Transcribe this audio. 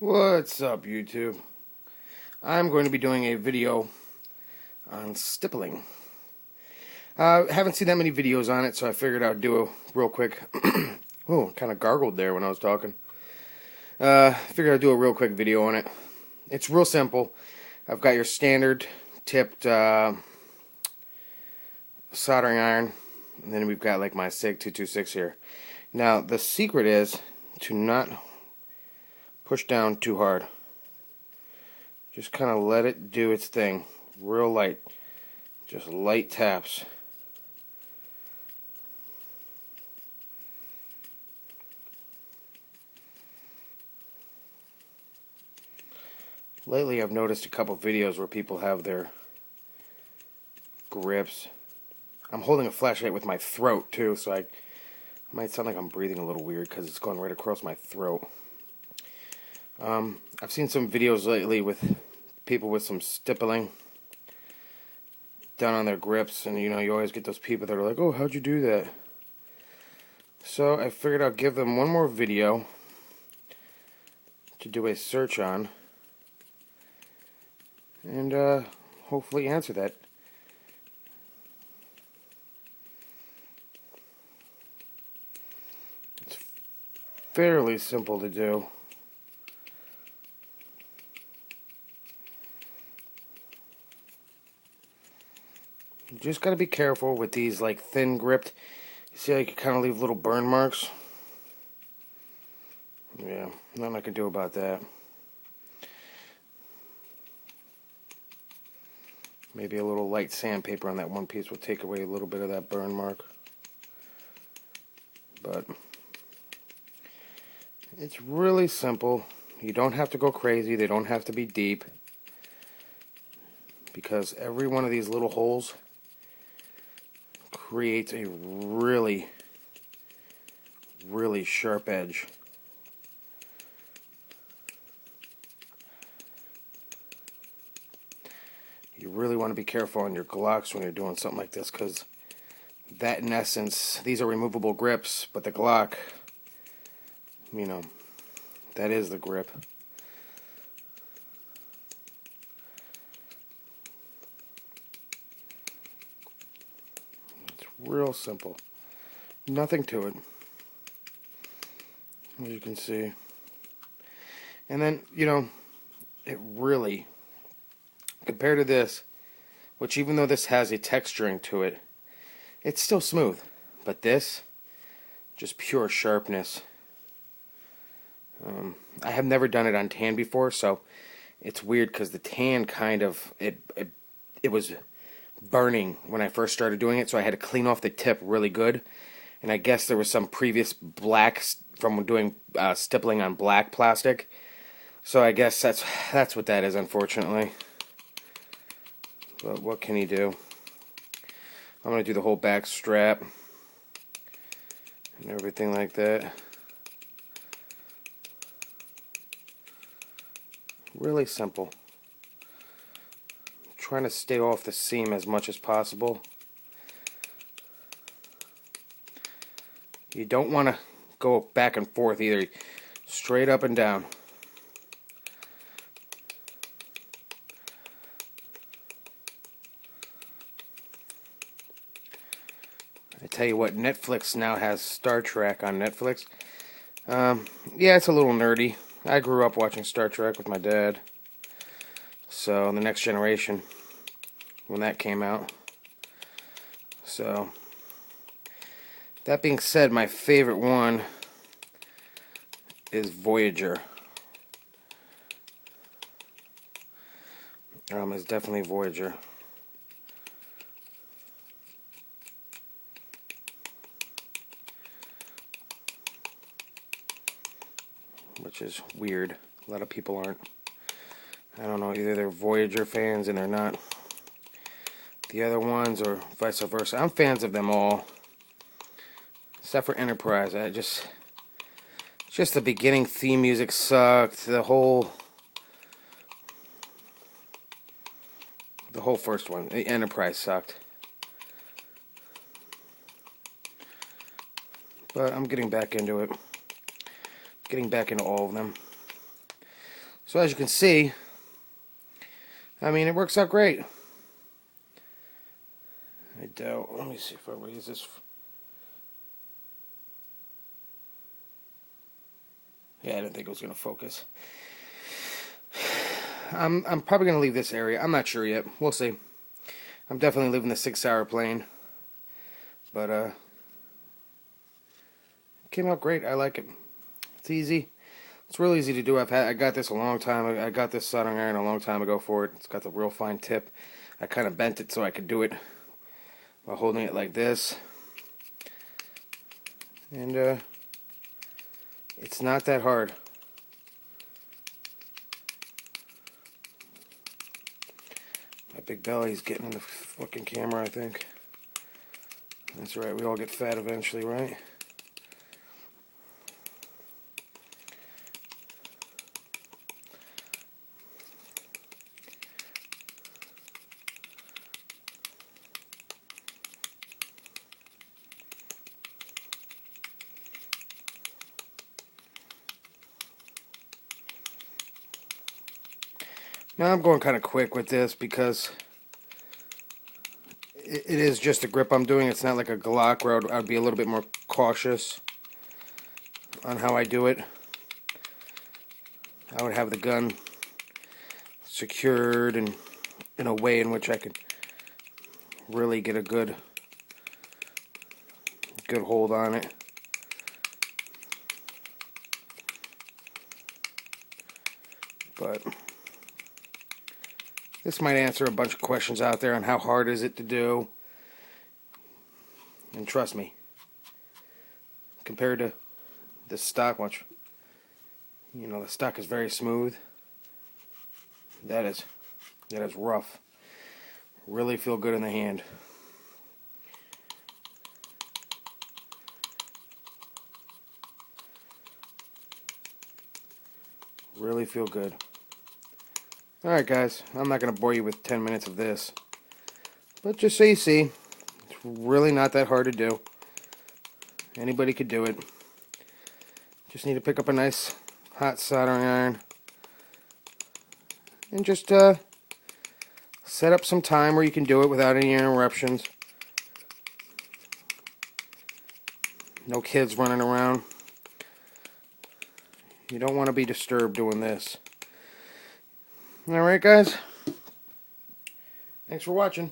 What's up, YouTube? I'm going to be doing a video on stippling. Haven't seen that many videos on it, so I figured I'd do a real quick. Oh, kind of gargled there when I was talking. Figured I'd do a real quick video on it. It's real simple. I've got your standard tipped soldering iron, and then we've got like my SIG 226 here. Now, the secret is to not push down too hard. Just kind of let it do its thing. Real light. Just light taps. Lately I've noticed a couple videos where people have their grips. I'm holding a flashlight with my throat too, so I might sound like I'm breathing a little weird because it's going right across my throat. I've seen some videos lately with people with some stippling down on their grips, and you always get those people that are like, oh, how'd you do that? So I figured I'll give them one more video to do a search on and hopefully answer that. It's fairly simple to do. You just gotta be careful with these like thin gripped. You see how you can kind of leave little burn marks? Yeah, nothing I can do about that. Maybe a little light sandpaper on that one piece will take away a little bit of that burn mark. But it's really simple. You don't have to go crazy. They don't have to be deep. Because every one of these little holes creates a really, really sharp edge. You really want to be careful on your Glocks when you're doing something like this, because that, in essence, these are removable grips, but the Glock, that is the grip. It's real simple. Nothing to it, as you can see. And then, it really, compared to this, which even though this has a texturing to it, it's still smooth. But this, just pure sharpness. I have never done it on tan before, so it's weird because the tan kind of, it was burning when I first started doing it, so I had to clean off the tip really good. And I guess there was some previous black from doing stippling on black plastic. So I guess that's what that is, unfortunately. But what can you do? I'm going to do the whole back strap and everything like that. Really simple. I'm trying to stay off the seam as much as possible. You don't want to go back and forth either. Straight up and down. I tell you what, Netflix now has Star Trek on Netflix. Yeah, it's a little nerdy. I grew up watching Star Trek with my dad. So, The Next Generation, when that came out. So, that being said, my favorite one is Voyager. It's definitely Voyager. Which is weird. A lot of people aren't. I don't know, either they're Voyager fans and they're not the other ones, or vice versa. I'm fans of them all. Except for Enterprise. Just the beginning theme music sucked. The whole first one, the Enterprise, sucked. But I'm getting back into it. Getting back into all of them. So as you can see, I mean, it works out great. I doubt. Let me see if I raise this. Yeah, I didn't think it was going to focus. I'm probably going to leave this area. I'm not sure yet. We'll see. I'm definitely leaving the 6-hour plane. But, it came out great. I like it. It's easy. It's real easy to do. I got this a long time. I got this soldering iron a long time ago for it. It's got the real fine tip. I kind of bent it so I could do it while holding it like this. And, it's not that hard. My big belly's getting in the fucking camera, I think. That's right, we all get fat eventually, right? Now I'm going kind of quick with this because it is just a grip I'm doing. It's not like a Glock where I'd be a little bit more cautious on how I do it. I would have the gun secured and in a way in which I could really get a good hold on it. But this might answer a bunch of questions out there on how hard is it to do. And trust me, compared to the stock, watch, you know, the stock is very smooth. That is rough. Really feel good in the hand. Really feel good. Alright guys, I'm not going to bore you with 10 minutes of this. But just so you see, it's really not that hard to do. Anybody could do it. Just need to pick up a nice hot soldering iron. And just set up some time where you can do it without any interruptions. No kids running around. You don't want to be disturbed doing this. Alright guys, thanks for watching.